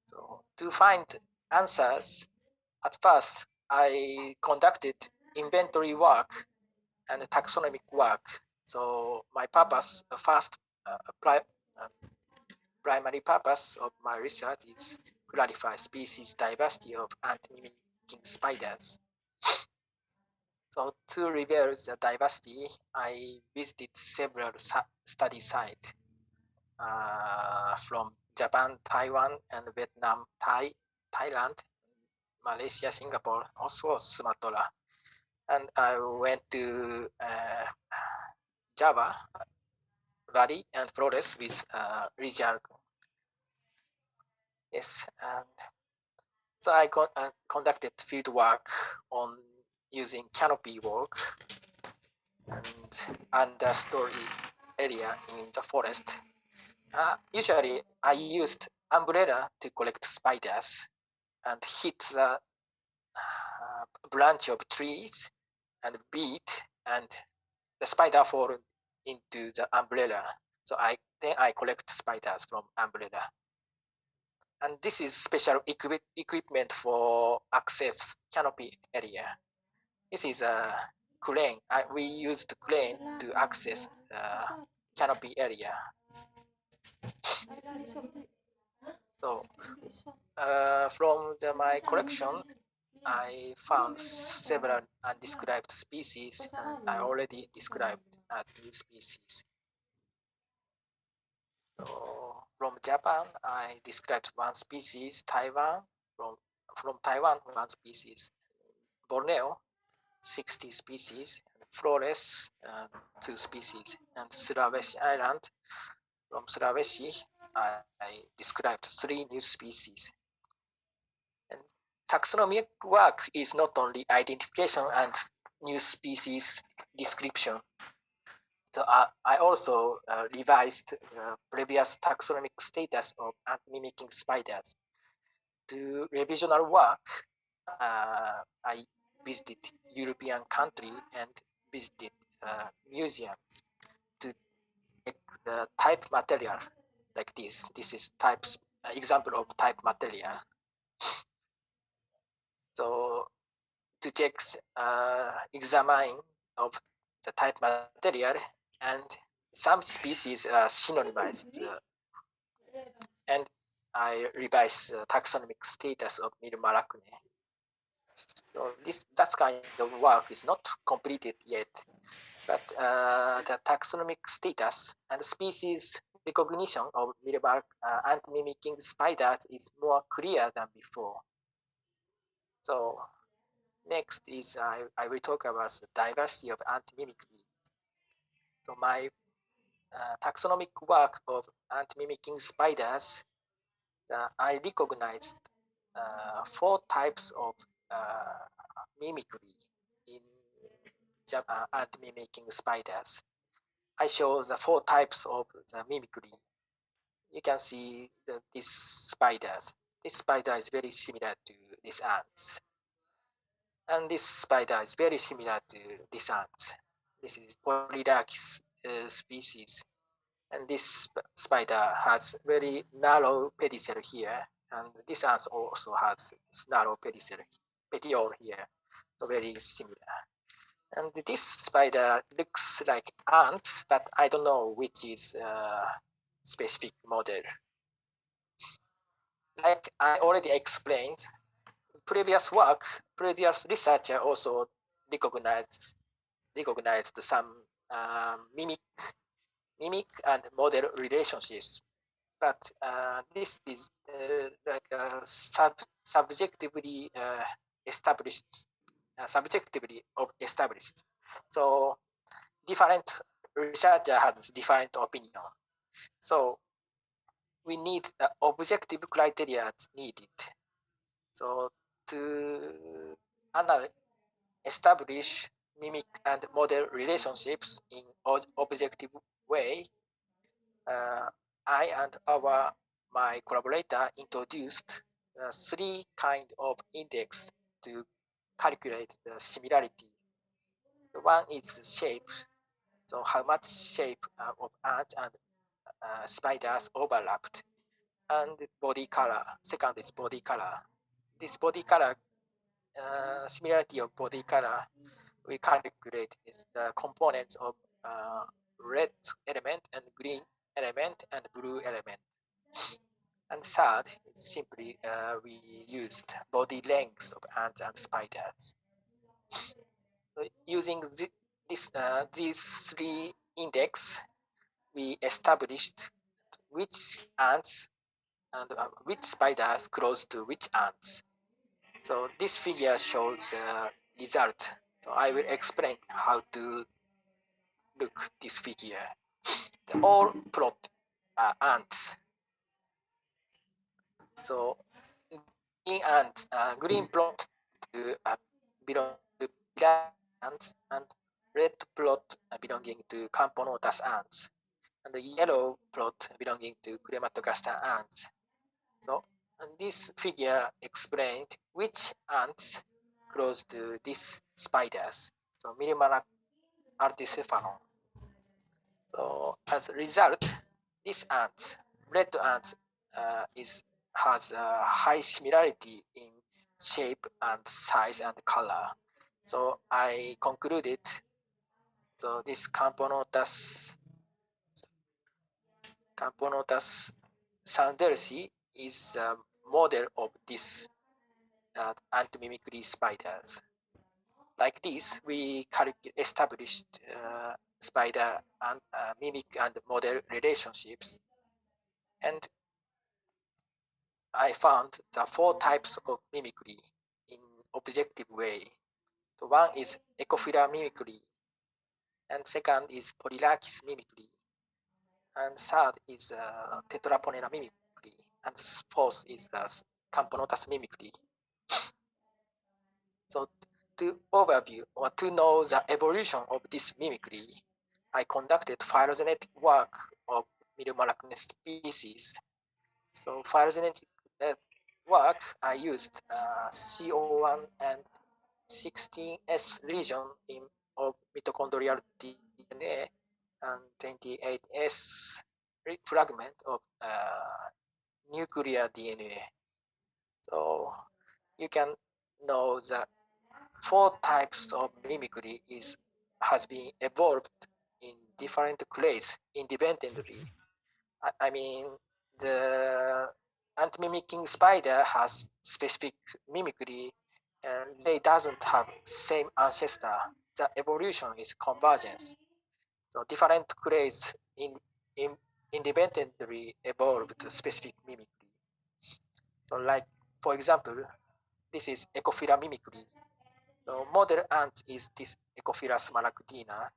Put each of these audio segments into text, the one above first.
So to find answers, at first I conducted inventory work and taxonomic work. So my purpose, the first primary purpose of my research is clarify species diversity of ant-mimicking spiders. So to reveal the diversity, I visited several study sites from Japan, Taiwan, and Vietnam, Thailand, Malaysia, Singapore, also Sumatra. And I went to Java Valley and Flores with regional. Yes, and so I conducted field work on using canopy work and understory area in the forest. Usually, I used umbrella to collect spiders and hit the branch of trees and beat, and the spider fall into the umbrella. So then I collect spiders from umbrella. And this is special equipment for access canopy area. This is a crane. We used crane to access canopy area. So from my collection, I found several undescribed species, and I already described as new species. So from Japan, I described one species, Taiwan, from Taiwan, one species, Borneo, 60 species, Flores, 2 species, and Sulawesi Island, from Sulawesi, I described 3 new species. And taxonomic work is not only identification and new species description. So I also revised previous taxonomic status of ant-mimicking spiders. To revisional work, I visited European country and visited museums to take the type material like this. This is example of type material. So to check examine of the type material, and some species are synonymized, and I revised the taxonomic status of Milmaracne. So that kind of work is not completed yet, but the taxonomic status and species recognition of ant-mimicking spiders is more clear than before. So next is I will talk about the diversity of ant-mimicry. So my taxonomic work of ant-mimicking spiders, I recognized 4 types of mimicry in ant-mimicking spiders. I show the 4 types of the mimicry. You can see these spiders. This spider is very similar to these ants. And this spider is very similar to these ants. This is Polydactylus species. And this spider has very narrow pedicel here. And this ant also has narrow petiole here. So very similar. And this spider looks like ants, but I don't know which is specific model. Like I already explained, previous researcher also recognized some mimic and model relationships, but this is like subjectively established. So different researcher has different opinion. So we need objective criteria needed. So to establish mimic and model relationships in objective way, I and my collaborator introduced 3 kind of index to calculate the similarity. One is shape, so how much shape of ants and spiders overlapped. and body color. Second is body color. This body color, similarity of body color, we calculate is the components of red element and green element and blue element. And third, simply we used body lengths of ants and spiders. So using these three index, we established which ants and which spiders close to which ants. So this figure shows result. So I will explain how to look this figure. The all plot are ants. So green plot belong to ants and red plot belonging to Camponotus ants and the yellow plot belonging to Crematogaster ants. So and this figure explained which ants close to these spiders. So Milimara articephalon. So as a result, this ant, red ant, has a high similarity in shape and size and color. So I concluded so this Camponotus sandersi is a model of this ant mimicry spiders. Like this, we established spider and mimic and model relationships, and I found the four types of mimicry in objective way. So one is Ecophila mimicry, and second is Polylachis mimicry, and third is Tetraponera mimicry, and fourth is Camponotus mimicry. So to overview or to know the evolution of this mimicry, I conducted phylogenetic work of Miromalacne species. So phylogenetic work, I used CO1 and 16S region of mitochondrial DNA and 28S fragment of nuclear DNA. So you can know that four types of mimicry has been evolved in different clades independently. I mean, the ant-mimicking spider has specific mimicry, and they doesn't have same ancestor. The evolution is convergence. So different clades in independently evolved specific mimicry. So like, for example, this is Ecophila mimicry. So model ant is this Ecophilus malactina.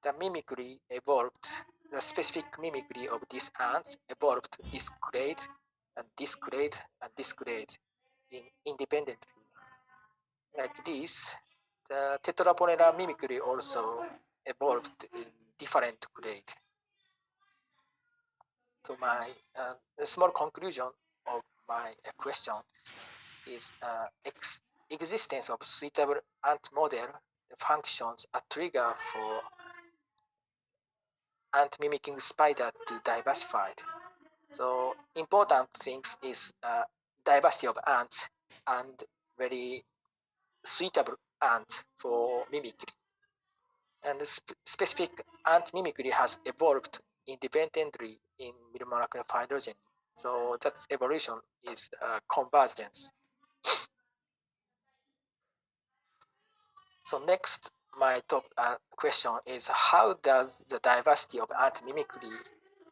The mimicry evolved, the specific mimicry of these ants evolved this grade and this grade and this grade independently. Like this, the Tetraponera mimicry also evolved in different grade. So my small conclusion of my question is existence of suitable ant model functions a trigger for ant mimicking spider to diversify. So important things is diversity of ants and very suitable ant for mimicry. And specific ant mimicry has evolved independently in mid-molecular phylogeny. So that's evolution is convergence. So next, my top question is how does the diversity of ant mimicry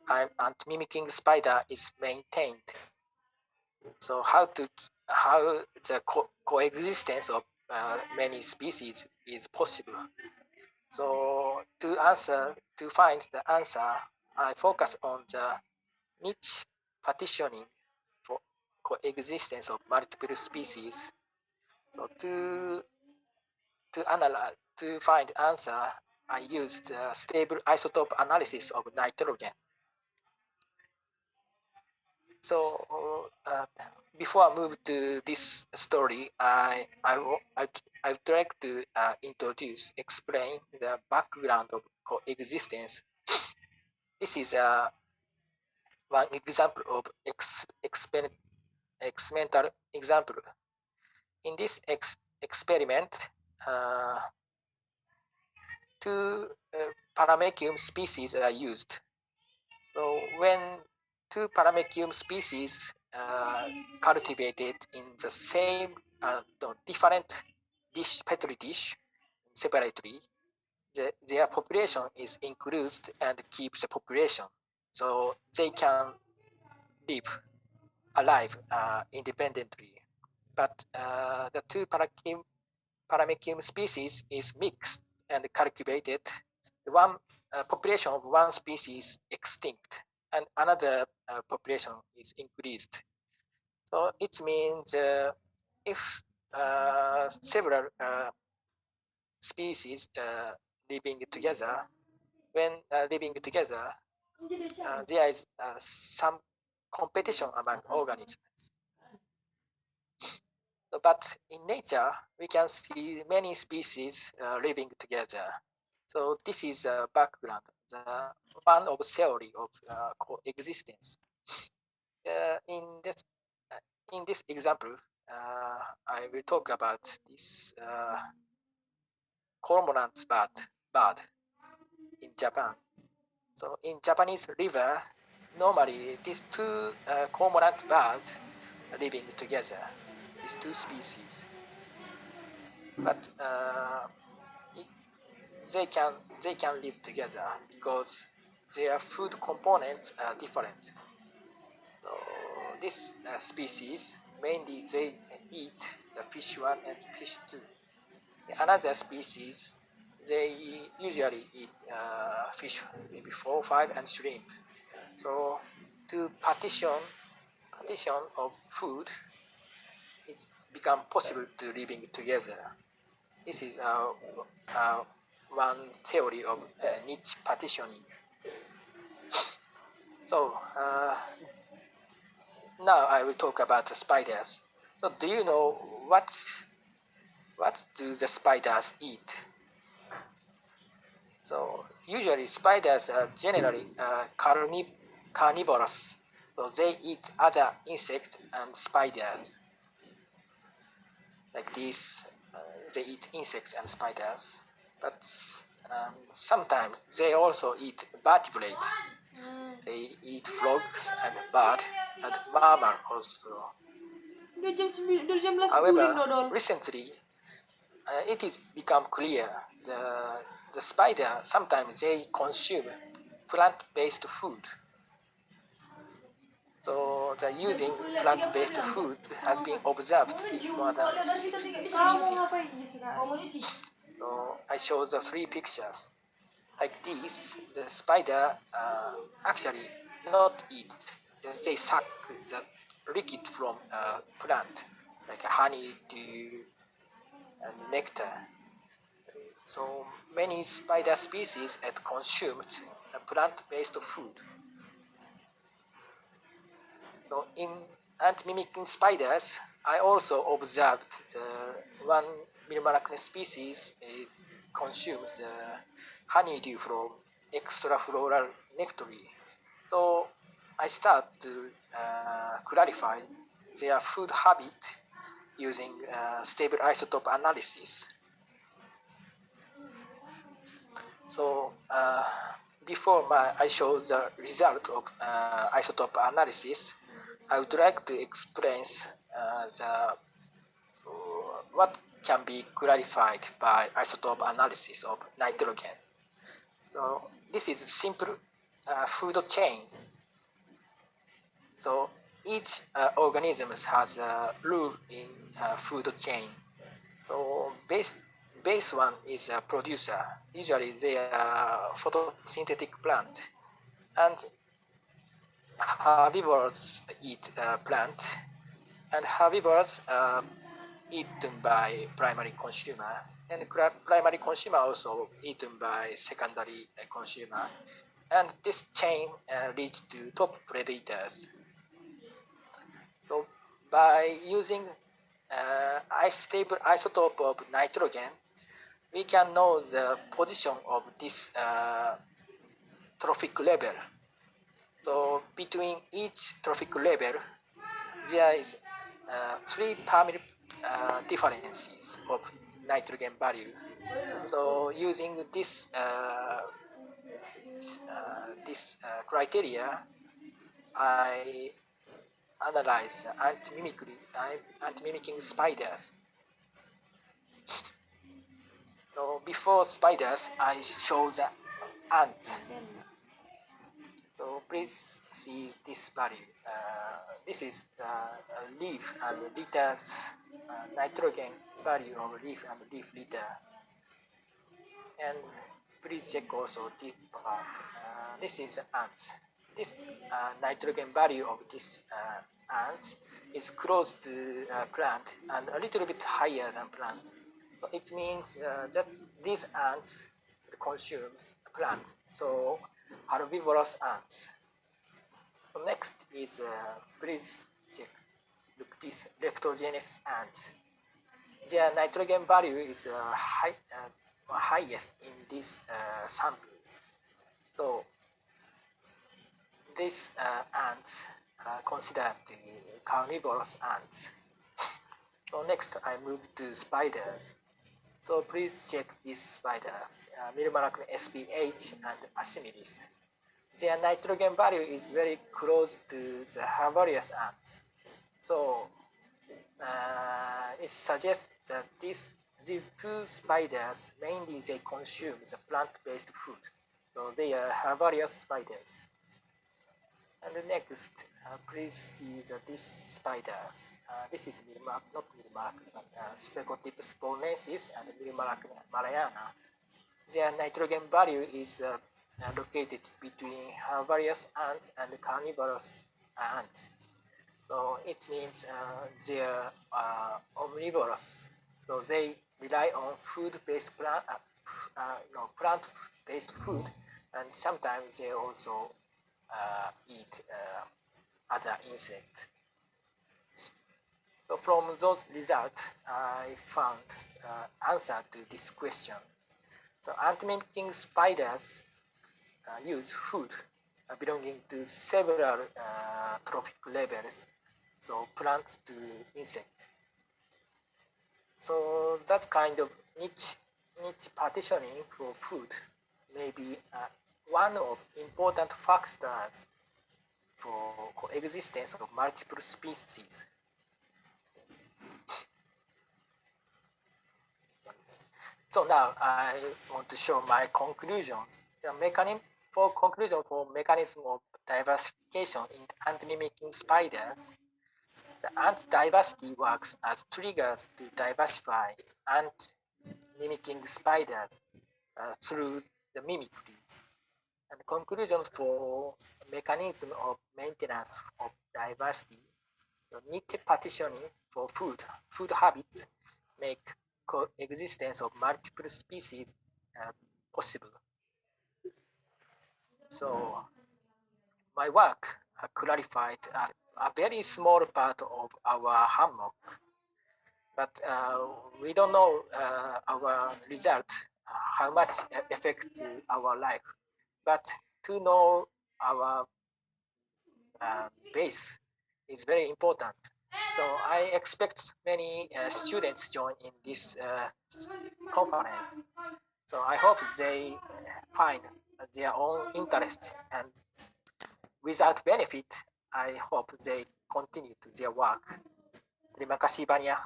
and ant mimicking spider is maintained? So how the coexistence of many species is possible? So to find the answer, I focus on the niche partitioning for coexistence of multiple species. So to find answer, I used stable isotope analysis of nitrogen. So before I move to this story, I would like to explain the background of coexistence. This is one example of experimental example. In this experiment, two Paramecium species are used. So when two Paramecium species cultivated in the same different petri dish separately, their population is increased and keeps the population, so they can live alive independently. But the two Paramecium species is mixed and cultivated. One population of one species extinct and another population is increased. So it means if several species living together, when living together, there is some competition among organisms. But in nature, we can see many species living together. So this is a background, the one of theory of coexistence. In this example, I will talk about this cormorant bird in Japan. So in Japanese river, normally these two cormorant birds are living together, these two species. But they can live together because their food components are different. So this species mainly they eat the fish one and fish two. Another species they usually eat fish maybe 4 or 5 and shrimp. So to partition of food, it become possible to living together. This is one theory of niche partitioning. So now I will talk about the spiders. So do you know what do the spiders eat? So usually spiders are generally carnivorous. So they eat other insects and spiders. Like this, they eat insects and spiders. But sometimes they also eat vertebrate. They eat frogs and bird and mammal also. However, recently it is become clear the spider sometimes they consume plant-based food. So the using plant-based food has been observed in more than 60 species. So I show the 3 pictures. Like this, the spider actually not eat. They suck the liquid from a plant, like honey, dew, and nectar. So many spider species had consumed plant-based food. So in ant-mimicking spiders, I also observed one Myrmalacne species is consumes honeydew from extrafloral nectary. So I start to clarify their food habit using stable isotope analysis. So before I show the result of isotope analysis, I would like to explain what can be clarified by isotope analysis of nitrogen. So this is a simple food chain. So each organism has a rule in food chain. So base one is a producer. Usually they are photosynthetic plant, and herbivores eat plant, and herbivores eaten by primary consumer, and primary consumer also eaten by secondary consumer, and this chain leads to top predators. So by using stable isotope of nitrogen, we can know the position of this trophic level. So between each trophic level, there is 3 differences of nitrogen value. So using this criteria, I analyze anti-mimicking spiders. So before spiders, I show the ants. So please see this value. This is the leaf and liters nitrogen value of leaf and leaf liter. And please check also this part. This is ants. This nitrogen value of this ant is close to plant and a little bit higher than plant. So it means that these ants consumes plant. So herbivorous ants. So next is please check. Look this leptogenous ants. Their nitrogen value is highest in these samples. So these ants are considered carnivorous ants. So next I move to spiders. So please check these spiders, Myrmalacne SPH and Asimilis. Their nitrogen value is very close to the herbaceous ants. So it suggests that these two spiders mainly they consume the plant-based food. So they are herbaceous spiders. And the next, please see these spiders. This is not Myrmalacne, but Sphecotypus polonensis and Myrmalacne malayana. Their nitrogen value is located between herbaceous ants and carnivorous ants. So it means they are omnivorous. So they rely on food-based plant-based food, and sometimes they also eat other insects. So from those results, I found answer to this question. So ant-mimicking spiders use food belonging to several trophic levels, so plant to insect. So that kind of niche partitioning for food may be one of important factors for coexistence of multiple species. So now I want to show my conclusion. The mechanism for mechanism of diversification in ant-mimicking spiders. The ant diversity works as triggers to diversify ant-mimicking spiders through the mimicries. And the conclusion for mechanism of maintenance of diversity, the niche partitioning for food habits make coexistence of multiple species possible. So my work clarified a very small part of our hammock, but we don't know our result, how much affects our life. But to know our base is very important. So I expect many students join in this conference. So I hope they find their own interest, and without benefit, I hope they continue to their work. Terima kasih banyak.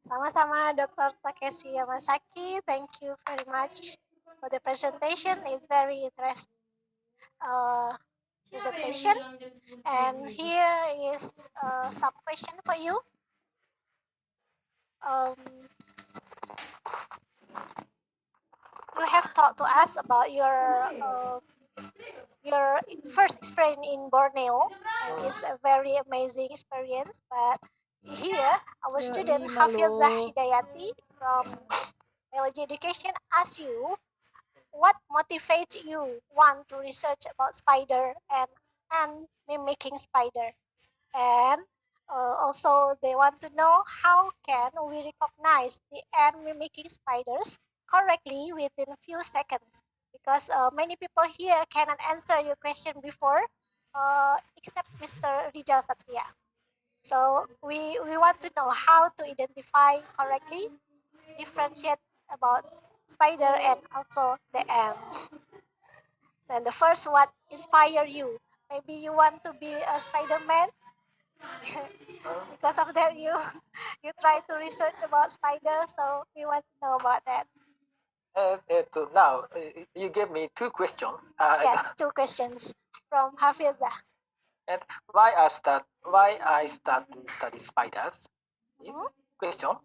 Sama-sama Dr. Takeshi Yamasaki. Thank you very much for the presentation. It's very interesting presentation. And here is some question for you. You have talked to us about your first experience in Borneo, and it's a very amazing experience. But here, our student Hafizah Hidayati from biology education asks you, what motivates you want to research about spider and mimicking spider? And also they want to know how can we recognize the ant mimicking spiders correctly within a few seconds, because many people here cannot answer your question before, except Mr. Rijal Satria. So we want to know how to identify correctly, differentiate about spider and also the ants. Then the first, what inspire you? Maybe you want to be a Spider-Man. Because of that, you you try to research about spiders. So we want to know about that. Now you gave me two questions. Yes, two questions from Hafizah. And why I start to study spiders Mhm. is question.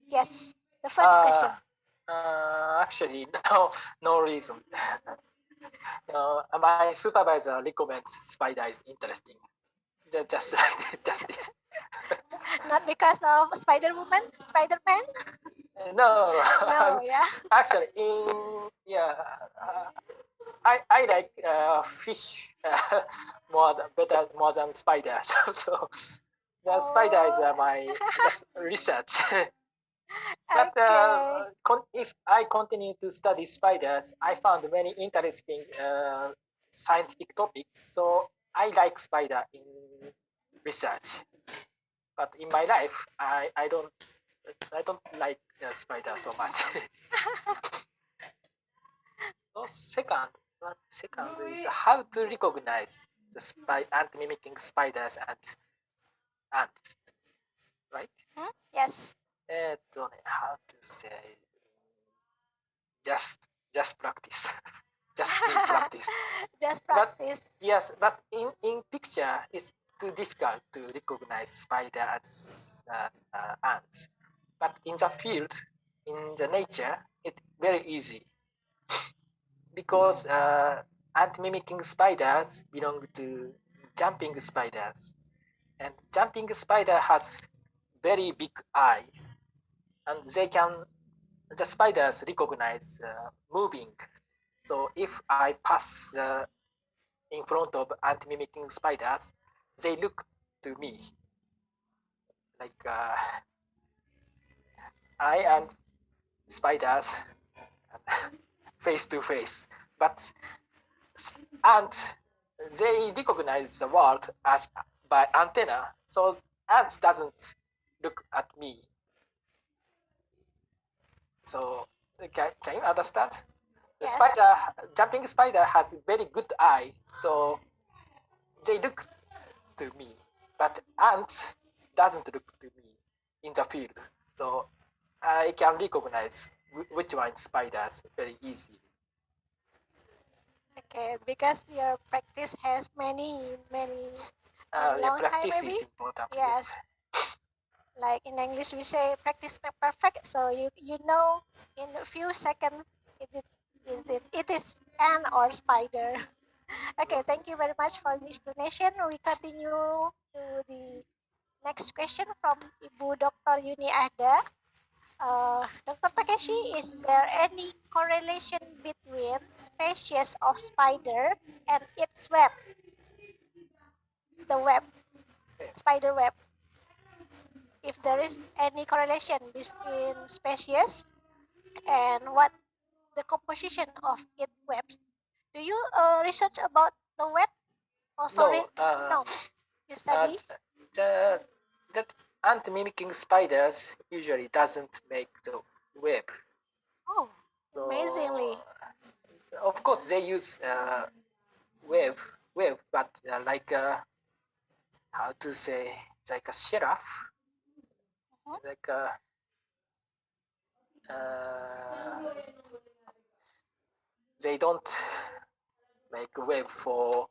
Yes, the first question. Actually, no reason. My supervisor recommends spider is interesting. Just just this. Not because of Spider-Woman, Spider-Man. No, No, yeah. actually, uh, I like fish more than spiders. So the spider is Oh, my just research. But okay. if I continue to study spiders, I found many interesting scientific topics. So I like spider in research. But in my life, I don't like the spider so much. So second is how to recognize the ant mimicking spiders and ants, right? Yes, How to say just just practice, just to practice. just But practice. yes, but in picture it's too difficult to recognize spider as ants. But in the field, in the nature, it's very easy because ant mimicking spiders belong to jumping spiders, and jumping spider has very big eyes, and the spiders recognize moving. So if I pass in front of ant mimicking spiders, they look to me like I and spiders face to face. But ants, they recognize the world as by antenna, so ants doesn't look at me. So can you understand? The Yes. spider, jumping spider has very good eye, so they look to me. But ants doesn't look to me in the field, so I can recognize which one spiders very easily. Okay, because your practice has many Yeah, long time practice maybe. is important. Yes. Yes, like in English we say practice make perfect. So you know in a few seconds it is an or spider. Okay, thank you very much for the explanation. We continue to the next question from Ibu Dr. Yuni Ada. Dr. Takeshi, is there any correlation between species of spider and its web, the web, spider web? If there is any correlation between species and what the composition of its webs? Do you research about the web? Oh, sorry, No, no, you uh, study? the that ant mimicking spiders usually doesn't make the web. Oh, So amazingly. of course they use web, but how to say, like a sheriff, Mhm. like a uh, they don't make web for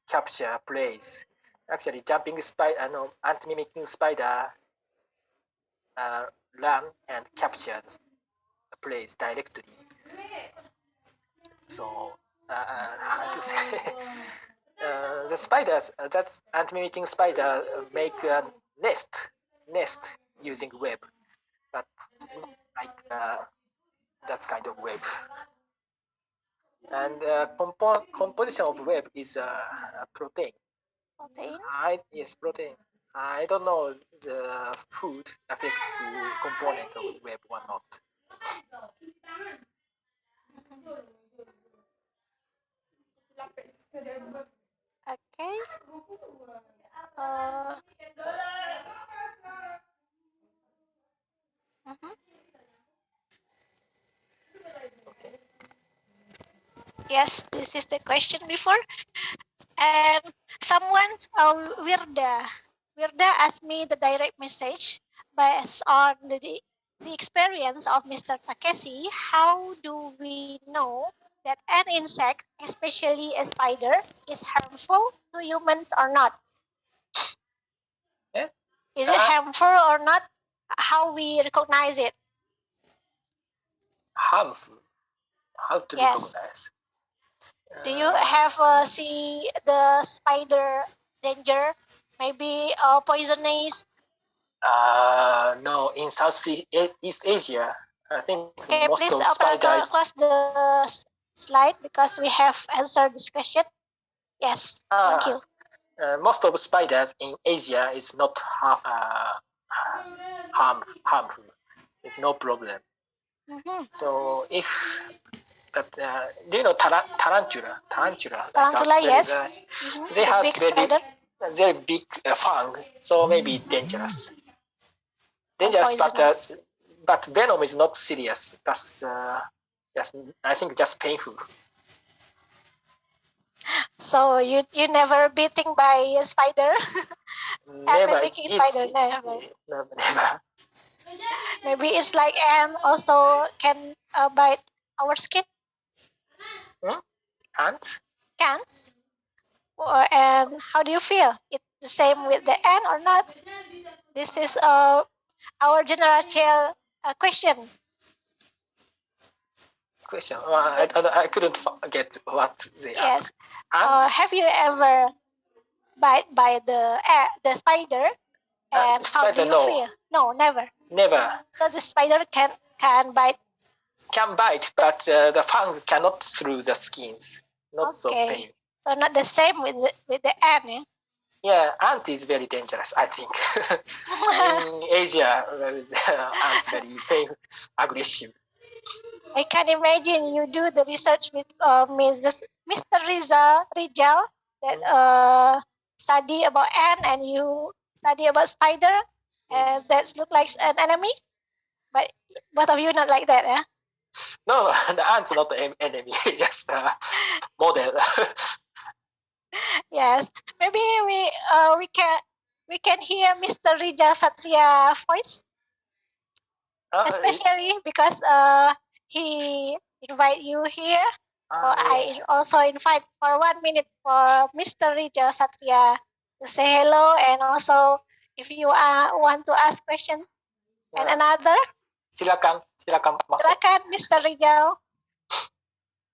capture plays. Actually, jumping spider, no, ant mimicking spider uh, run and capture the plays directly. So how to say, the spiders, that ant mimicking spider make a nest using web, but not like that kind of web. And composition of web is protein. Protein. Yes, protein. I don't know the food affect the component of web or not. Okay. Uh, mhm. Yes, this is the question before. And someone, Wirda asked me the direct message based on the experience of Mr. Takeshi. How do we know that an insect, especially a spider, is harmful to humans or not? Yeah? Is it harmful or not? How we recognize it? Harmful. How to Yes. recognize? Do you have see the spider danger? Maybe poisonous. No, in Southeast Asia, I think Okay, most of please operator spiders. close the slide because we have answered this question. Yes, thank you. Most of spiders in Asia is not harmful. It's no problem. Mm-hmm. So if but do you know tarantula? Tarantula, like Tarantula, very, yes. they The have big spider very big fang, so maybe dangerous. and Dangerous, poisonous. but venom is not serious. That's just I think just painful. So you never beating by a spider and Never, licking spider, never. never. Maybe it's like ant also can bite our skin. Hmm? Ants? Can. And how do you feel? It's the same with the ant or not? This is our general chair question. Question. I couldn't get what they Yes. ask. Ants? Have you ever bite by the spider? And how do Spider? you No, feel? No, never. never. So the spider can bite. Can bite, but the fang cannot through the skins. Not so Okay. pain. So not the same with the ant. Eh? Yeah, ant is very dangerous, I think. In Asia, ants very aggressive. I can imagine you do the research with Mr. Rizal that study about ant and you study about spider and that look like an enemy. But both of you not like that, eh? No, the ant's not the enemy, just a model. Yes, maybe we can hear Mr. Rija Satria voice, especially because he invite you here. So I Yeah. also invite for 1 minute for Mr. Rija Satria to say hello, and also if you want to ask question and another, Silakan masuk. silakan Mr. Rijal.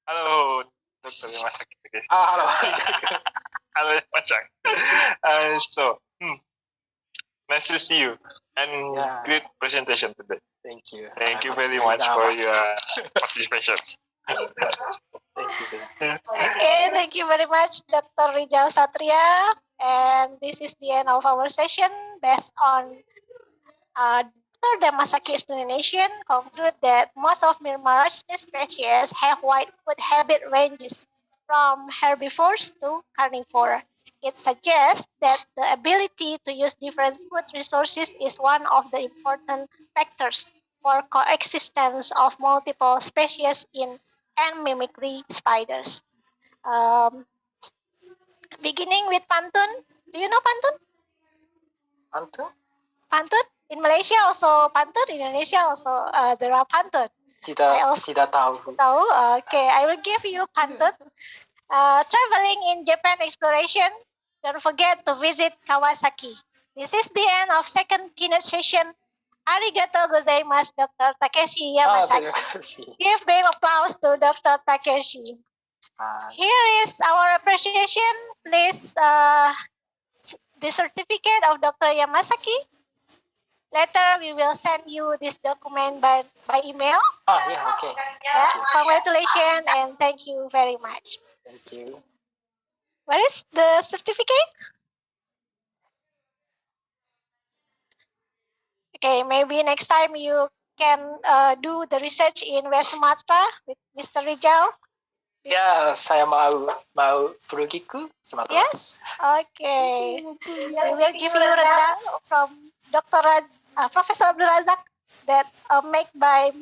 Halo, Dr. Yamasaki. Halo. Halo, Macang. Nice to see you and great presentation today. Thank you. Thank you very much for your participation. Thank you, sir. Okay, thank you very much, Dr. Rijal Satria. And this is the end of our session based on Dr. Damasaki explanation conclude that most of Myrmidon species have wide food habit ranges from herbivores to carnivore. It suggests that the ability to use different food resources is one of the important factors for coexistence of multiple species in and mimicry spiders. Um, Beginning with pantun. Do you know pantun? Pantun? Pantun? In Malaysia also pantun, in Indonesia also there are pantun. Tidak tahu. Okay, I will give you pantun. Traveling in Japan exploration, don't forget to visit Kawasaki. This is the end of second keynote session. Arigato gozaimasu, Dr. Takeshi Yamasaki. Give big applause to Dr. Takeshi. Here is our appreciation. Please, the certificate of Dr. Yamasaki. Later, we will send you this document by email. Yeah, okay. Yeah, congratulations and thank you very much. Thank you. Where is the certificate? Okay, maybe next time you can do the research in West Sumatra with Mr. Rijal Ya, saya mau pergi ke Sumatera. Yes. Okay. We will give you rendang from Professor Abdul Razak that made by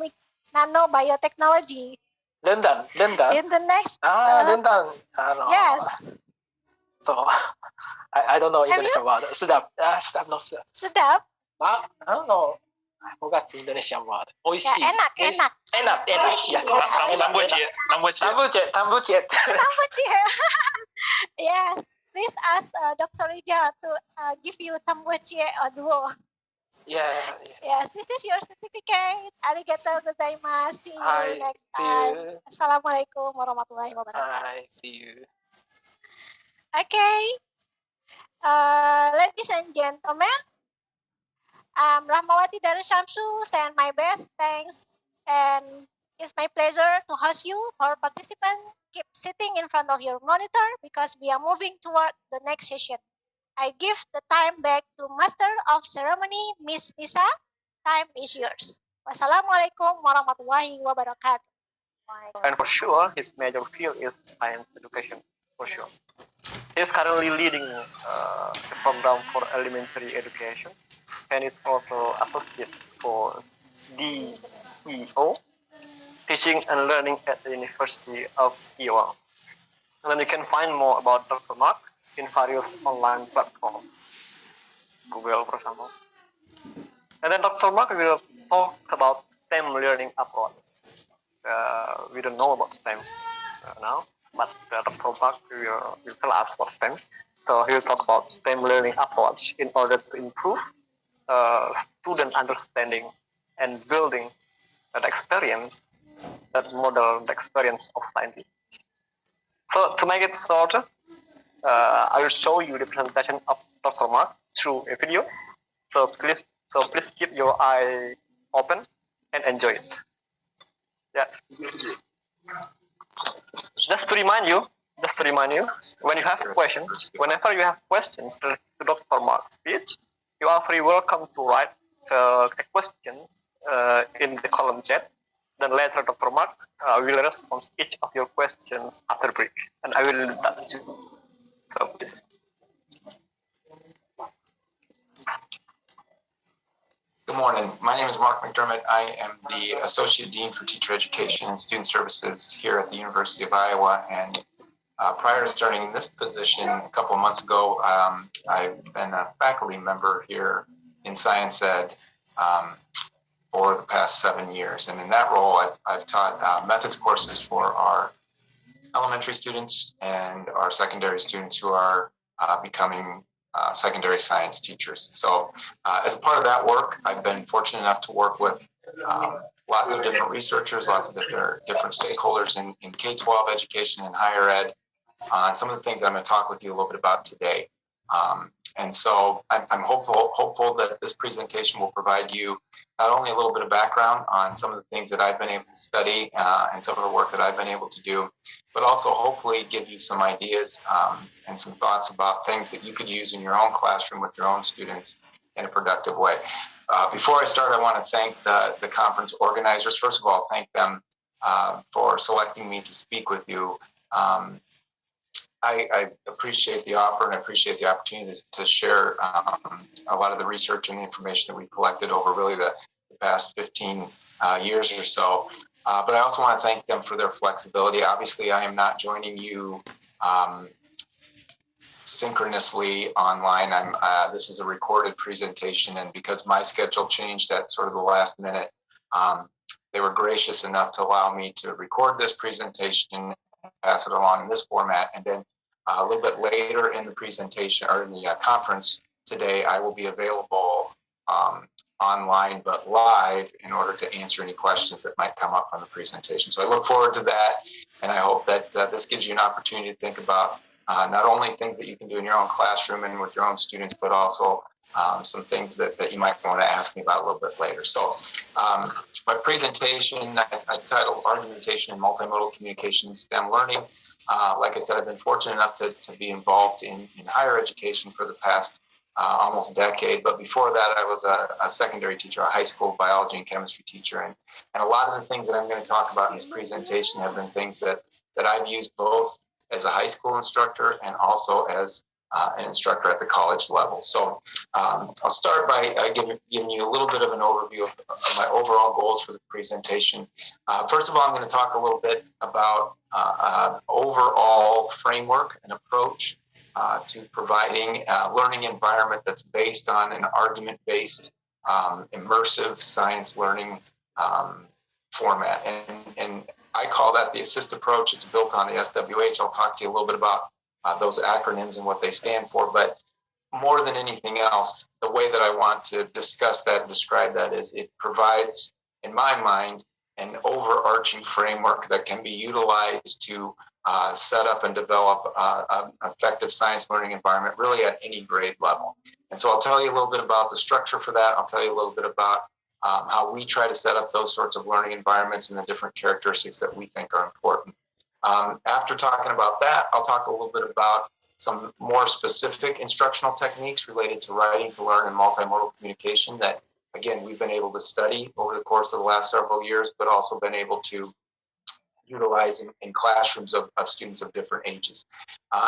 nano biotechnology. Rendang. In the next. Rendang. Yes. So I don't know Have Indonesian word. Sedap. Sedap no sedap. Sedap. I don't know. I forgot the Indonesian word. Oishi. Ya, enak. Ya, tambujet. Yes. Please ask Dr. Rija to give you tambuche or duo. Yeah. Yes, this is your certificate. Arigatou gozaimasu. See you next time. Assalamualaikum warahmatullahi wabarakatuh. Hi, see you. Okay. Ladies and gentlemen, I'm Rahmawati Darushamsu. Send my best thanks, and it's my pleasure to host you. For participants, keep sitting in front of your monitor because we are moving toward the next session. I give the time back to Master of Ceremony, Miss Nisa. Time is yours. Wassalamualaikum warahmatullahi wabarakatuh. And for sure, his major field is science education, for sure. He is currently leading the program for elementary education and is also associate for DEO, Teaching and Learning at the University of Iowa. And then you can find more about Dr. Mark in various online platforms, Google, for example. And then Dr. Mark will talk about STEM learning approach. We don't know about STEM now, but Dr. Mark will tell us about STEM. So he will talk about STEM learning approach in order to improve student understanding and building that experience, that model, the experience of science. So to make it shorter, I will show you the presentation of Dr. Mark through a video. So please keep your eye open and enjoy it. Yeah. Just to remind you, when you have questions, whenever you have questions to Dr. Mark's speech, you are very welcome to write a question in the column chat. Then later Dr. Mark will respond to each of your questions after break, and I will do that too. So please. Good morning. My name is Mark McDermott. I am the Associate Dean for Teacher Education and Student Services here at the University of Iowa. And prior to starting in this position a couple of months ago, I've been a faculty member here in Science Ed for the past 7 years. And in that role, I've taught methods courses for our elementary students and our secondary students who are becoming secondary science teachers. So as a part of that work, I've been fortunate enough to work with lots of different researchers, lots of different stakeholders in K-12 education and higher ed on some of the things I'm going to talk with you a little bit about today. And so I'm hopeful that this presentation will provide you not only a little bit of background on some of the things that I've been able to study and some of the work that I've been able to do, but also hopefully give you some ideas and some thoughts about things that you could use in your own classroom with your own students in a productive way. Before I start, I want to thank the conference organizers. First of all, thank them for selecting me to speak with you. I appreciate the offer and I appreciate the opportunity to share a lot of the research and the information that we collected over really the past 15 years or so. But I also want to thank them for their flexibility. Obviously, I am not joining you synchronously online. This is a recorded presentation, and because my schedule changed at sort of the last minute, they were gracious enough to allow me to record this presentation and pass it along in this format. And then a little bit later in the presentation or in the conference today, I will be available online but live in order to answer any questions that might come up on the presentation. So I look forward to that, and I hope that this gives you an opportunity to think about not only things that you can do in your own classroom and with your own students, but also some things that you might want to ask me about a little bit later. So my presentation, I titled Argumentation and Multimodal Communication in STEM Learning. Like I said, I've been fortunate enough to be involved in higher education for the past almost decade. But before that, I was a secondary teacher, a high school biology and chemistry teacher. And a lot of the things that I'm going to talk about in this presentation have been things that that I've used both as a high school instructor and also as an instructor at the college level. So I'll start by giving you a little bit of an overview of my overall goals for the presentation. First of all, I'm going to talk a little bit about overall framework and approach to providing a learning environment that's based on an argument-based, immersive science learning format. And I call that the ASSIST approach. It's built on the SWH. I'll talk to you a little bit about those acronyms and what they stand for. But more than anything else, the way that I want to discuss that and describe that is it provides, in my mind, an overarching framework that can be utilized to set up and develop an effective science learning environment really at any grade level. And so I'll tell you a little bit about the structure for that. I'll tell you a little bit about how we try to set up those sorts of learning environments and the different characteristics that we think are important. After talking about that, I'll talk a little bit about some more specific instructional techniques related to writing to learn and multimodal communication that, again, we've been able to study over the course of the last several years, but also been able to utilize in classrooms of students of different ages.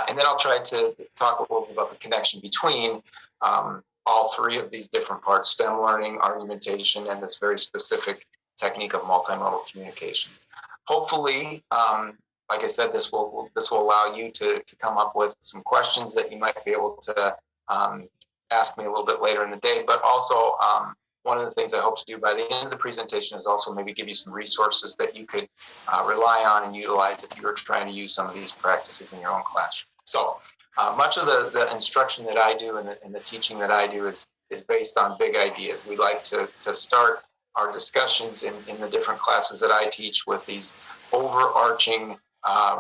And then I'll try to talk a little bit about the connection between all three of these different parts: STEM learning, argumentation, and this very specific technique of multimodal communication. Hopefully, like I said, this will allow you to come up with some questions that you might be able to ask me a little bit later in the day. But also, one of the things I hope to do by the end of the presentation is also maybe give you some resources that you could rely on and utilize if you're trying to use some of these practices in your own classroom. So much of the instruction that I do and the teaching that I do is based on big ideas. We like to start our discussions in the different classes that I teach with these overarching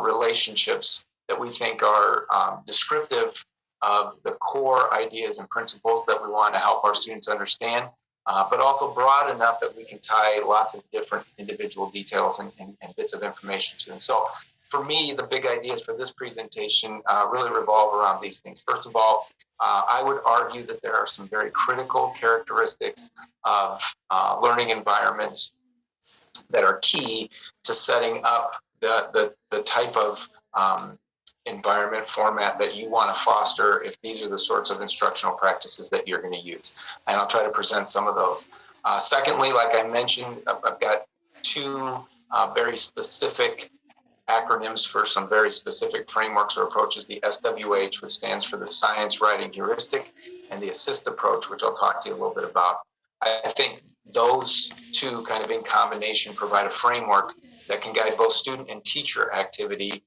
relationships that we think are descriptive of the core ideas and principles that we want to help our students understand, but also broad enough that we can tie lots of different individual details and bits of information to them. So for me, the big ideas for this presentation really revolve around these things. First of all, I would argue that there are some very critical characteristics of learning environments that are key to setting up the type of environment format that you want to foster if these are the sorts of instructional practices that you're going to use. And I'll try to present some of those. Secondly, like I mentioned, I've got two very specific acronyms for some very specific frameworks or approaches: the SWH, which stands for the Science Writing Heuristic, and the ASSIST approach, which I'll talk to you a little bit about. I think those two kind of in combination provide a framework that can guide both student and teacher activity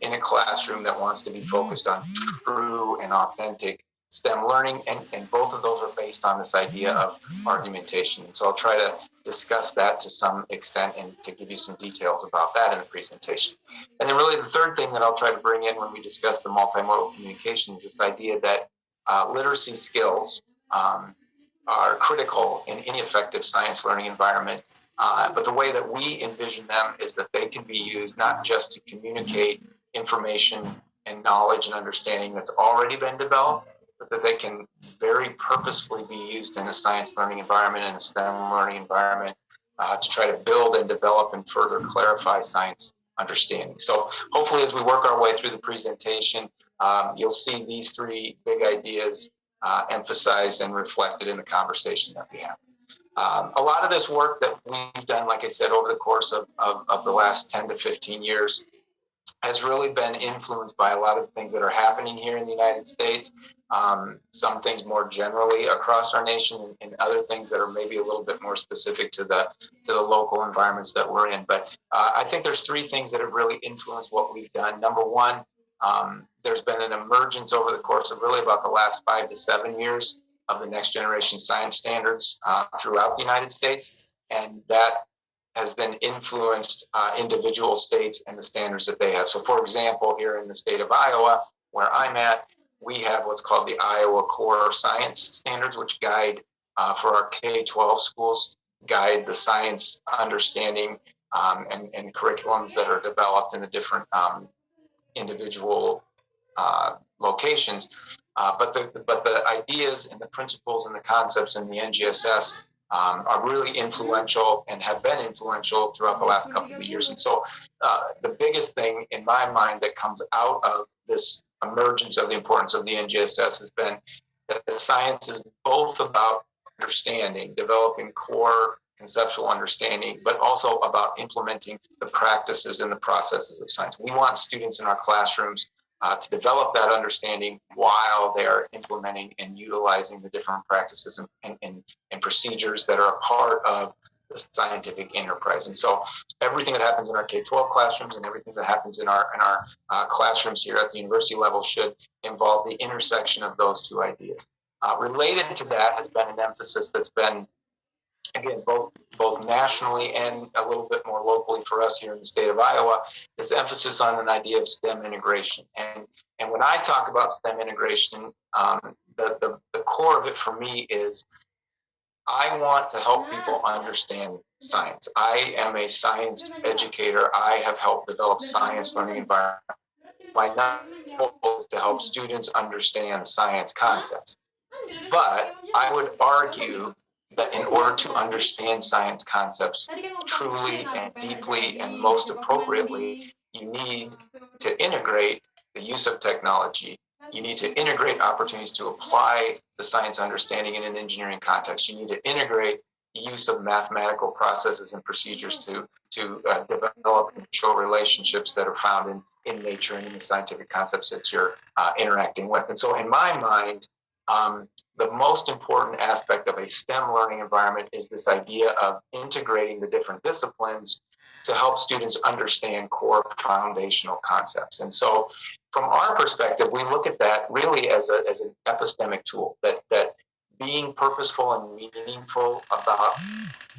in a classroom that wants to be focused on true and authentic STEM learning. And both of those are based on this idea of argumentation. And so I'll try to discuss that to some extent and to give you some details about that in the presentation. And then really the third thing that I'll try to bring in when we discuss the multimodal communication is this idea that literacy skills are critical in any effective science learning environment. But the way that we envision them is that they can be used not just to communicate information and knowledge and understanding that's already been developed, but that they can very purposefully be used in a science learning environment and a STEM learning environment to try to build and develop and further clarify science understanding. So hopefully as we work our way through the presentation, you'll see these three big ideas emphasized and reflected in the conversation that we have. A lot of this work that we've done, like I said, over the course of the last 10 to 15 years has really been influenced by a lot of things that are happening here in the United States, some things more generally across our nation, and other things that are maybe a little bit more specific to the local environments that we're in. But I think there's three things that have really influenced what we've done. Number one, there's been an emergence over the course of really about the last 5 to 7 years of the next generation science standards throughout the United States. And that has then influenced individual states and the standards that they have. So for example, here in the state of Iowa, where I'm at, we have what's called the Iowa Core Science Standards, which guide for our K-12 schools, guide the science understanding and curriculums that are developed in the different individual locations. But the ideas and the principles and the concepts in the NGSS are really influential and have been influential throughout the last couple of years. And so the biggest thing in my mind that comes out of this emergence of the importance of the NGSS has been that the science is both about understanding, developing core conceptual understanding, but also about implementing the practices and the processes of science. We want students in our classrooms to develop that understanding while they are implementing and utilizing the different practices and procedures that are a part of the scientific enterprise. And so everything that happens in our K-12 classrooms and everything that happens in our classrooms here at the university level should involve the intersection of those two ideas. Related to that has been an emphasis that's been, again, both nationally and a little bit more locally for us here in the state of Iowa, this emphasis on an idea of STEM integration. And when I talk about STEM integration, the core of it for me is I want to help people understand science. I am a science educator. I have helped develop science learning environments. My goal is to help students understand science concepts. But I would argue that in order to understand science concepts truly and deeply and most appropriately, you need to integrate the use of technology. You need to integrate opportunities to apply the science understanding in an engineering context. You need to integrate the use of mathematical processes and procedures to develop and show relationships that are found in nature and in the scientific concepts that you're interacting with. And so in my mind, the most important aspect of a STEM learning environment is this idea of integrating the different disciplines to help students understand core foundational concepts. And so from our perspective, we look at that really as an epistemic tool, that being purposeful and meaningful about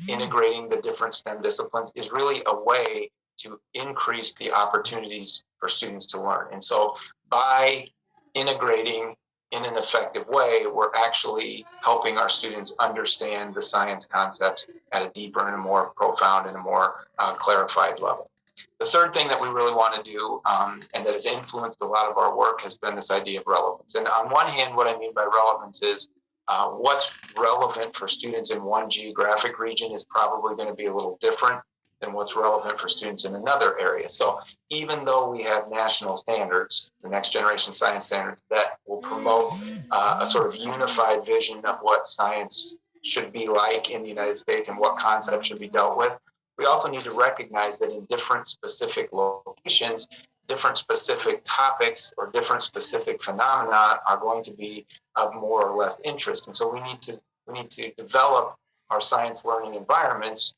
integrating the different STEM disciplines is really a way to increase the opportunities for students to learn. And so by integrating in an effective way, we're actually helping our students understand the science concepts at a deeper and a more profound and a more clarified level. The third thing that we really want to do, and that has influenced a lot of our work, has been this idea of relevance. And on one hand, what I mean by relevance is what's relevant for students in one geographic region is probably going to be a little different than what's relevant for students in another area. So even though we have national standards, the next generation science standards, that will promote a sort of unified vision of what science should be like in the United States and what concepts should be dealt with, we also need to recognize that in different specific locations, different specific topics or different specific phenomena are going to be of more or less interest. And so we need to develop our science learning environments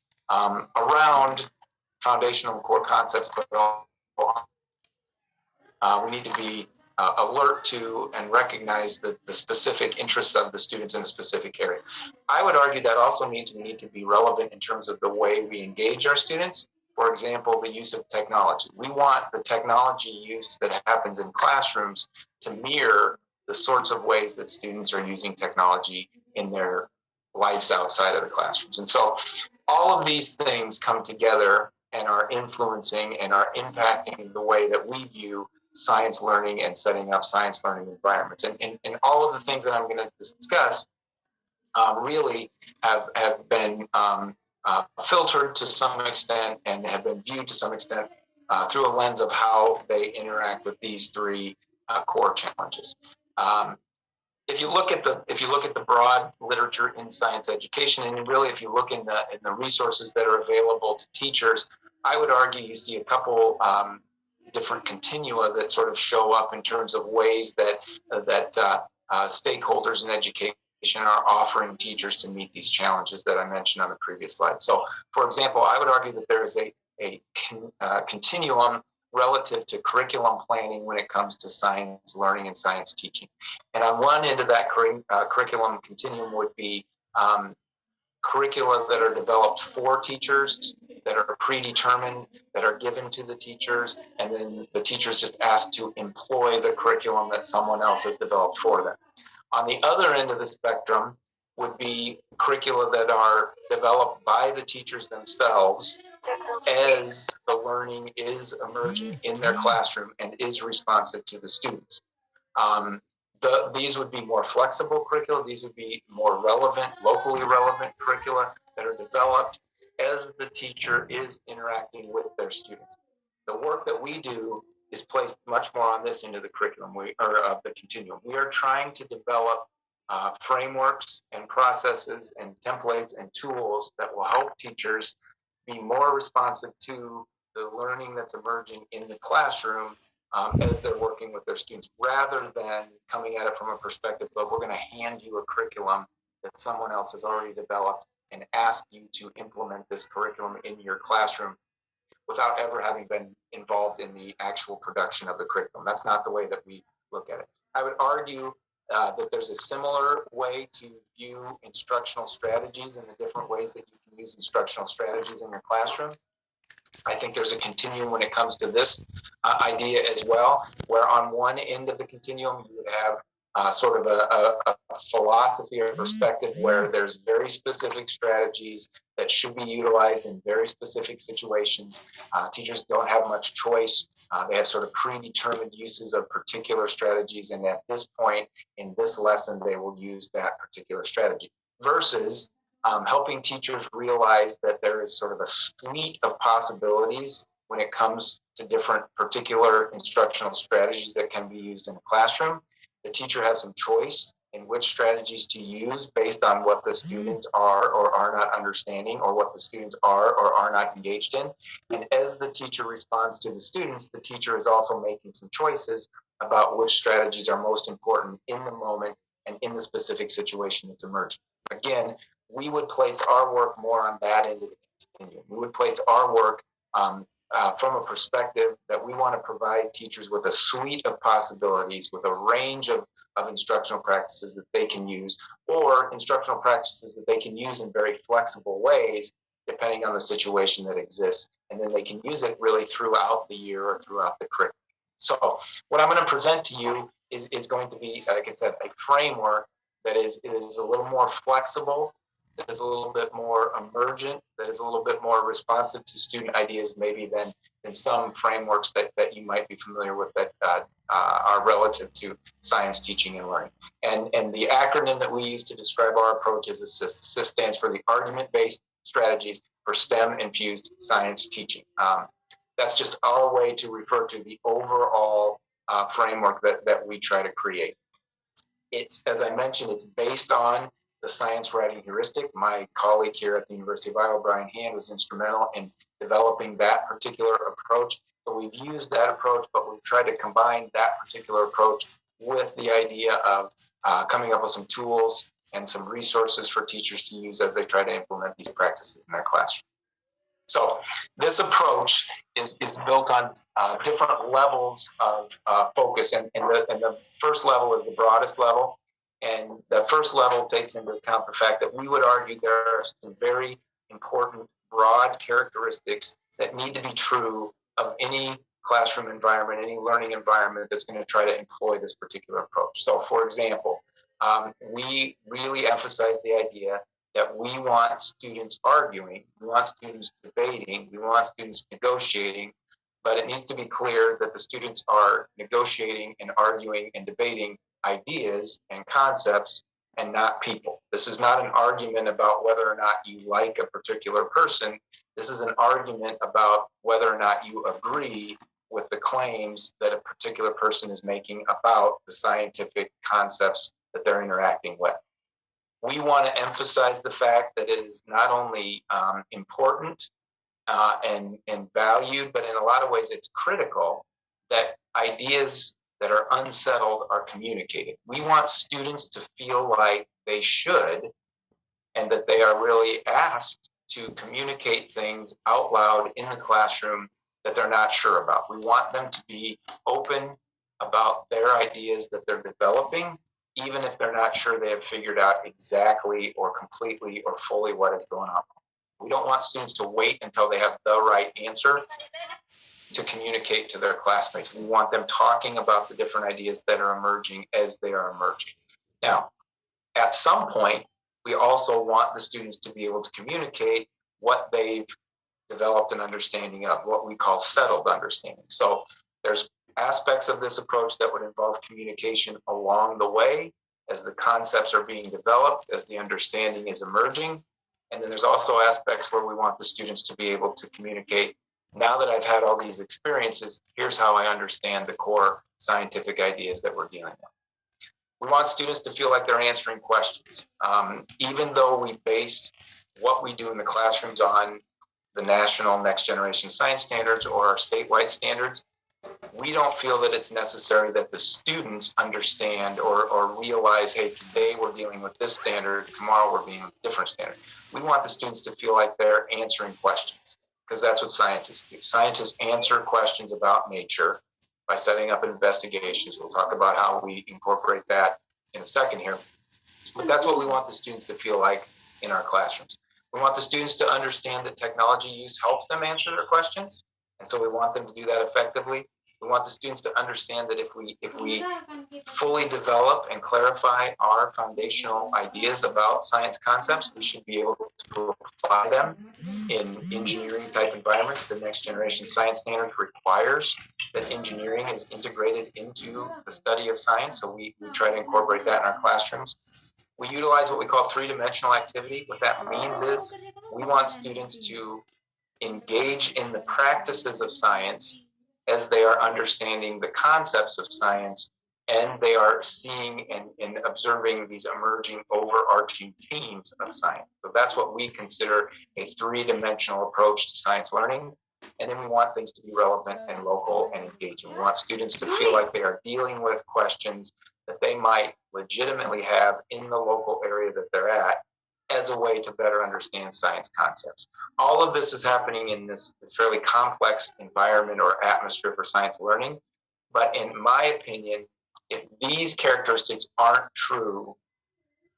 around foundational and core concepts, but we need to be alert to and recognize the specific interests of the students in a specific area. I would argue that also means we need to be relevant in terms of the way we engage our students. For example, the use of technology. We want the technology use that happens in classrooms to mirror the sorts of ways that students are using technology in their lives outside of the classrooms. And so all of these things come together and are influencing and are impacting the way that we view science learning and setting up science learning environments. And all of the things that I'm going to discuss really have been filtered to some extent and have been viewed to some extent through a lens of how they interact with these three core challenges. If you look at the broad literature in science education, and really if you look in the resources that are available to teachers, I would argue you see a couple different continua that sort of show up in terms of ways that stakeholders in education are offering teachers to meet these challenges that I mentioned on the previous slide. So, for example, I would argue that there is a continuum relative to curriculum planning when it comes to science learning and science teaching. And on one end of that curriculum continuum would be curricula that are developed for teachers, that are predetermined, that are given to the teachers, and then the teachers just asked to employ the curriculum that someone else has developed for them. On the other end of the spectrum would be curricula that are developed by the teachers themselves as the learning is emerging in their classroom and is responsive to the students. these would be more flexible curricula. These would be more relevant, locally relevant curricula that are developed as the teacher is interacting with their students. The work that we do is placed much more on this end of the curriculum, of the continuum. We are trying to develop frameworks and processes and templates and tools that will help teachers be more responsive to the learning that's emerging in the classroom as they're working with their students, rather than coming at it from a perspective of, we're going to hand you a curriculum that someone else has already developed and ask you to implement this curriculum in your classroom without ever having been involved in the actual production of the curriculum. That's not the way that we look at it. I would argue that there's a similar way to view instructional strategies and the different ways that you can use instructional strategies in your classroom. I think there's a continuum when it comes to this idea as well, where on one end of the continuum, you would have sort of a philosophy or perspective where there's very specific strategies that should be utilized in very specific situations. Teachers don't have much choice. They have sort of predetermined uses of particular strategies, and at this point in this lesson, they will use that particular strategy. Versus helping teachers realize that there is sort of a suite of possibilities when it comes to different particular instructional strategies that can be used in a classroom. The teacher has some choice in which strategies to use based on what the students are or are not understanding, or what the students are or are not engaged in. And as the teacher responds to the students, the teacher is also making some choices about which strategies are most important in the moment and in the specific situation that's emerging. Again, we would place our work more on that end of the continuum. We would place our work from a perspective that we want to provide teachers with a suite of possibilities, with a range of instructional practices that they can use, or instructional practices that they can use in very flexible ways, depending on the situation that exists. And then they can use it really throughout the year or throughout the curriculum. So what I'm going to present to you is going to be, like I said, a framework that is a little more flexible, that is a little bit more emergent, that is a little bit more responsive to student ideas maybe than some frameworks that you might be familiar with that are relative to science teaching and learning. And the acronym that we use to describe our approach is ASSIST. ASSIST stands for the Argument-Based Strategies for STEM-Infused Science Teaching. That's just our way to refer to the overall framework that we try to create. It's, as I mentioned, it's based on the science writing heuristic. My colleague here at the University of Iowa, Brian Hand, was instrumental in developing that particular approach. So we've used that approach, but we've tried to combine that particular approach with the idea of coming up with some tools and some resources for teachers to use as they try to implement these practices in their classroom. So this approach is built on different levels of focus, and the first level is the broadest level. And the first level takes into account the fact that we would argue there are some very important broad characteristics that need to be true of any classroom environment, any learning environment that's going to try to employ this particular approach. So, for example, we really emphasize the idea that we want students arguing, we want students debating, we want students negotiating, but it needs to be clear that the students are negotiating and arguing and debating ideas and concepts and not people. This is not an argument about whether or not you like a particular person. This is an argument about whether or not you agree with the claims that a particular person is making about the scientific concepts that they're interacting with. We want to emphasize the fact that it is not only important and valued, but in a lot of ways it's critical that ideas that are unsettled are communicated. We want students to feel like they should, and that they are really asked to communicate things out loud in the classroom that they're not sure about. We want them to be open about their ideas that they're developing, even if they're not sure they have figured out exactly or completely or fully what is going on. We don't want students to wait until they have the right answer to communicate to their classmates. We want them talking about the different ideas that are emerging as they are emerging. Now, at some point, we also want the students to be able to communicate what they've developed an understanding of, what we call settled understanding. So there's aspects of this approach that would involve communication along the way as the concepts are being developed, as the understanding is emerging. And then there's also aspects where we want the students to be able to communicate. Now that I've had all these experiences, here's how I understand the core scientific ideas that we're dealing with. We want students to feel like they're answering questions. Even though we base what we do in the classrooms on the national next generation science standards or our statewide standards, we don't feel that it's necessary that the students understand or realize, hey, today we're dealing with this standard, tomorrow we're dealing with a different standard. We want the students to feel like they're answering questions, because that's what scientists do. Scientists answer questions about nature by setting up investigations. We'll talk about how we incorporate that in a second here. But that's what we want the students to feel like in our classrooms. We want the students to understand that technology use helps them answer their questions. And so we want them to do that effectively. We want the students to understand that if we fully develop and clarify our foundational ideas about science concepts, we should be able to apply them in engineering type environments. The next generation science standards requires that engineering is integrated into the study of science. So we try to incorporate that in our classrooms. We utilize what we call three-dimensional activity. What that means is we want students to engage in the practices of science as they are understanding the concepts of science, and they are seeing and observing these emerging overarching themes of science. So that's what we consider a three-dimensional approach to science learning. And then we want things to be relevant and local and engaging. We want students to feel like they are dealing with questions that they might legitimately have in the local area that they're at as a way to better understand science concepts. All of this is happening in this fairly complex environment or atmosphere for science learning. But in my opinion, if these characteristics aren't true,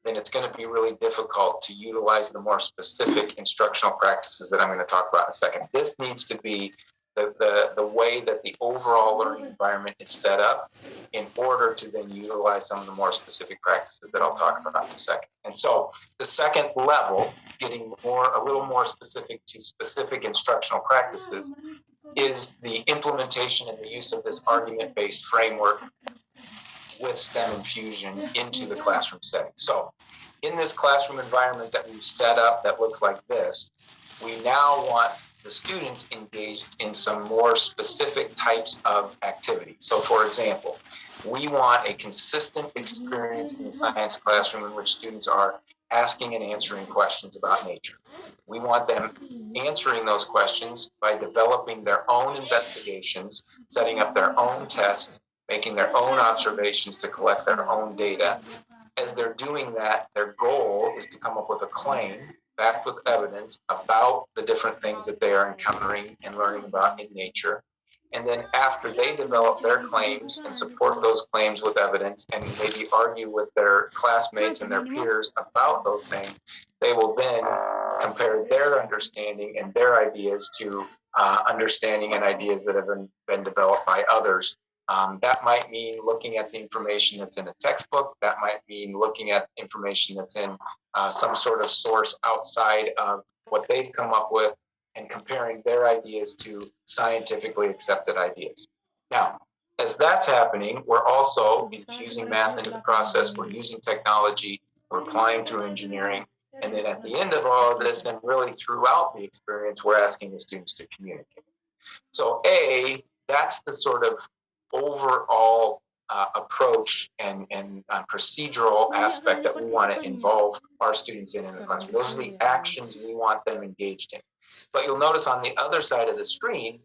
then it's going to be really difficult to utilize the more specific instructional practices that I'm going to talk about in a second. This needs to be the way that the overall learning environment is set up in order to then utilize some of the more specific practices that I'll talk about in a second. And so the second level, getting a little more specific to specific instructional practices, is the implementation and the use of this argument-based framework with STEM infusion into the classroom setting. So in this classroom environment that we've set up that looks like this, we now want the students engaged in some more specific types of activities. So for example, we want a consistent experience in the science classroom in which students are asking and answering questions about nature. We want them answering those questions by developing their own investigations, setting up their own tests, making their own observations to collect their own data. As they're doing that, their goal is to come up with a claim backed with evidence about the different things that they are encountering and learning about in nature. And then after they develop their claims and support those claims with evidence and maybe argue with their classmates and their peers about those things, they will then compare their understanding and their ideas to understanding and ideas that have been developed by others. That might mean looking at the information that's in a textbook. That might mean looking at information that's in some sort of source outside of what they've come up with and comparing their ideas to scientifically accepted ideas. Now, as that's happening, we're also infusing math into the process. We're using technology. We're applying through engineering. And then at the end of all of this, and really throughout the experience, we're asking the students to communicate. So that's the sort of overall approach and procedural aspect that we want to involve our students in the classroom. Those are the actions we want them engaged in. But you'll notice on the other side of the screen,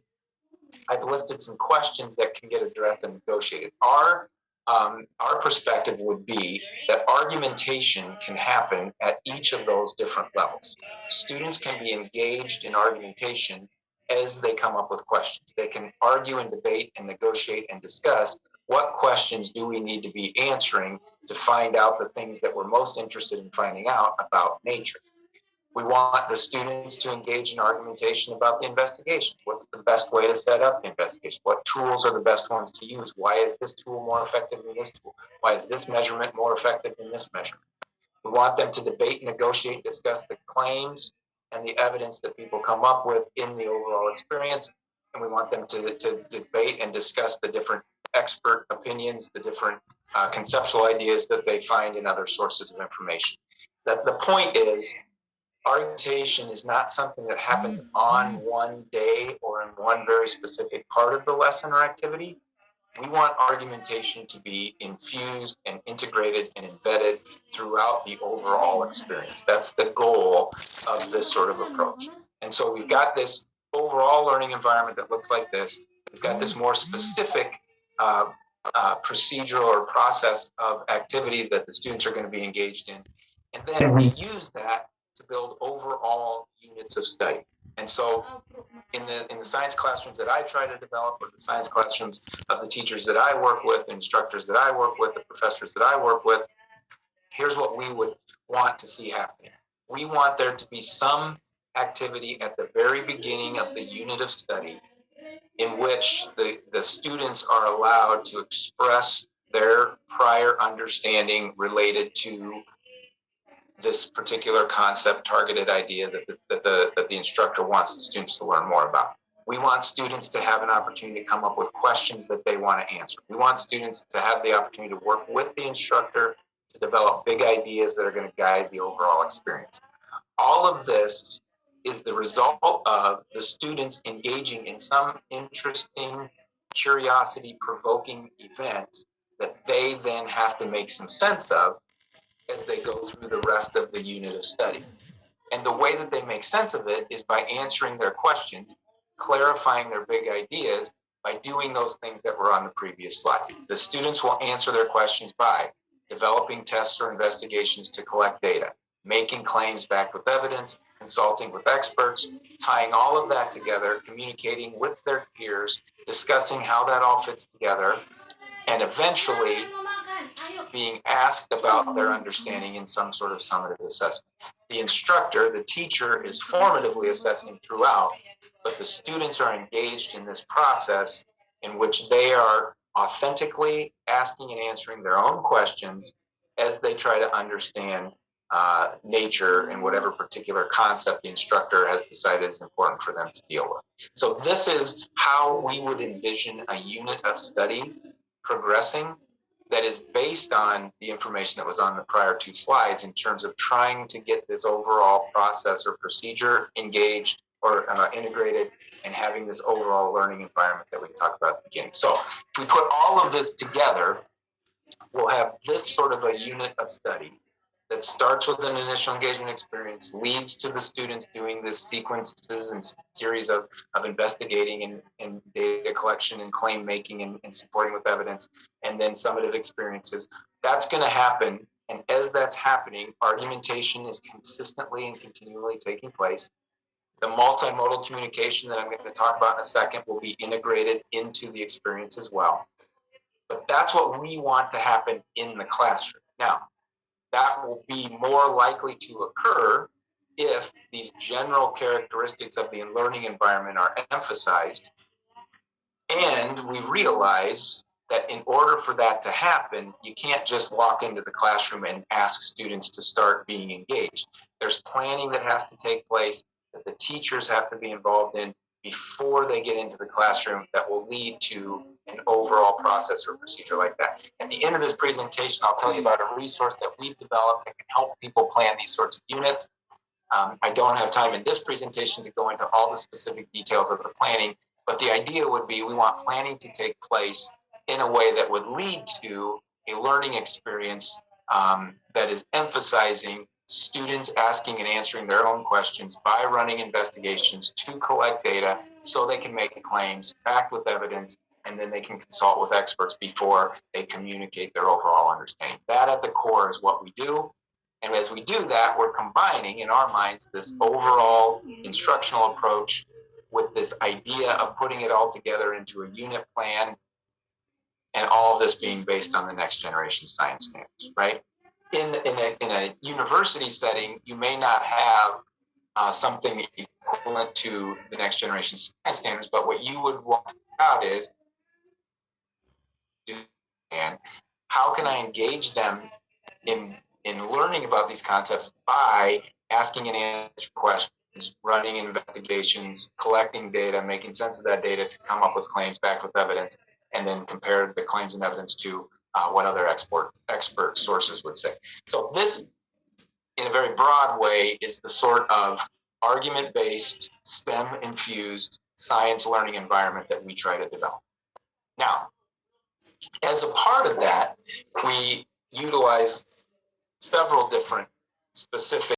I've listed some questions that can get addressed and negotiated. Our perspective would be that argumentation can happen at each of those different levels. Students can be engaged in argumentation as they come up with questions. They can argue and debate and negotiate and discuss what questions do we need to be answering to find out the things that we're most interested in finding out about nature. We want the students to engage in argumentation about the investigation. What's the best way to set up the investigation? What tools are the best ones to use? Why is this tool more effective than this tool? Why is this measurement more effective than this measurement? We want them to debate, negotiate, discuss the claims and the evidence that people come up with in the overall experience. and we want them to debate and discuss the different expert opinions, the different conceptual ideas that they find in other sources of information. That the point is, argumentation is not something that happens on one day or in one very specific part of the lesson or activity. We want argumentation to be infused and integrated and embedded throughout the overall experience. That's the goal of this sort of approach. And so we've got this overall learning environment that looks like this. We've got this more specific procedural or process of activity that the students are going to be engaged in. And then we use that to build overall units of study. And so in the science classrooms that I try to develop, or the science classrooms of the teachers that I work with, the instructors that I work with, the professors that I work with, here's what we would want to see happening. We want there to be some activity at the very beginning of the unit of study in which the students are allowed to express their prior understanding related to this particular concept, targeted idea that the instructor wants the students to learn more about. We want students to have an opportunity to come up with questions that they want to answer. We want students to have the opportunity to work with the instructor to develop big ideas that are going to guide the overall experience. All of this is the result of the students engaging in some interesting, curiosity-provoking events that they then have to make some sense of as they go through the rest of the unit of study. And the way that they make sense of it is by answering their questions, clarifying their big ideas by doing those things that were on the previous slide. The students will answer their questions by developing tests or investigations to collect data, making claims backed with evidence, consulting with experts, tying all of that together, communicating with their peers, discussing how that all fits together, and eventually being asked about their understanding in some sort of summative assessment. The instructor, the teacher, is formatively assessing throughout, but the students are engaged in this process in which they are authentically asking and answering their own questions as they try to understand nature and whatever particular concept the instructor has decided is important for them to deal with. So this is how we would envision a unit of study progressing that is based on the information that was on the prior two slides in terms of trying to get this overall process or procedure engaged or integrated and having this overall learning environment that we talked about at the beginning. So if we put all of this together, we'll have this sort of a unit of study that starts with an initial engagement experience, leads to the students doing this sequences and series of investigating and data collection and claim making and supporting with evidence, and then summative experiences. That's going to happen. And as that's happening, argumentation is consistently and continually taking place. The multimodal communication that I'm going to talk about in a second will be integrated into the experience as well. But that's what we want to happen in the classroom. Now, that will be more likely to occur if these general characteristics of the learning environment are emphasized. And we realize that in order for that to happen, you can't just walk into the classroom and ask students to start being engaged. There's planning that has to take place that the teachers have to be involved in before they get into the classroom that will lead to an overall process or procedure like that. At the end of this presentation, I'll tell you about a resource that we've developed that can help people plan these sorts of units. I don't have time in this presentation to go into all the specific details of the planning, but the idea would be we want planning to take place in a way that would lead to a learning experience that is emphasizing students asking and answering their own questions by running investigations to collect data so they can make claims backed with evidence, and then they can consult with experts before they communicate their overall understanding. That at the core is what we do. And as we do that, we're combining in our minds this overall instructional approach with this idea of putting it all together into a unit plan, and all of this being based on the next generation science standards, right? In a university setting, you may not have something equivalent to the next generation science standards, but what you would want to find out is, and how can I engage them in learning about these concepts by asking and answering questions running investigations, collecting data, making sense of that data to come up with claims backed with evidence, and then compare the claims and evidence to what other expert sources would say. So this, in a very broad way, is the sort of argument-based, STEM-infused science learning environment that we try to develop. Now, as a part of that, we utilize several different specific